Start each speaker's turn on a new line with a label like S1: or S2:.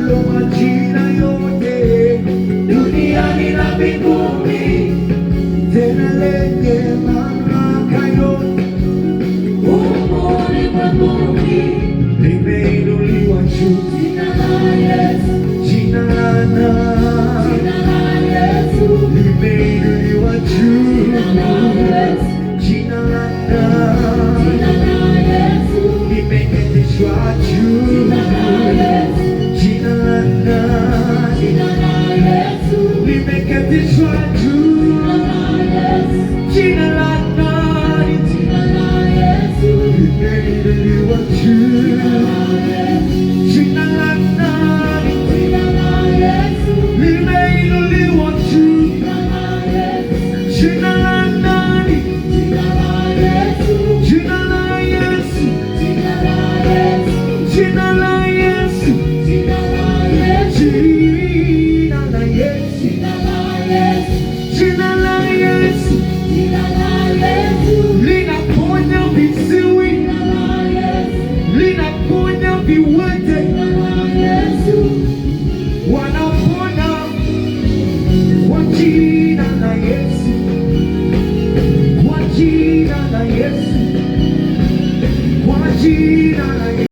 S1: lijualo majina yote duniani na mbinguni, tena lenye mamlaka yote humu ulimwenguni, limeinuliwa juu jina la Yesu, jina la Yesu, limeinuliwa juu jina la Yesu, jina la Yesu, limeketishwa juu jina la Yesu, jina la Yesu, limeketishwa juu jina la Yesu, limeinuliwa juu jina la Yesu, limeinuliwa juu jina la jina la Yesu, jina la Yesu, jina la Yesu, jina la Yesu, linaponya viziwi, linaponya viwete.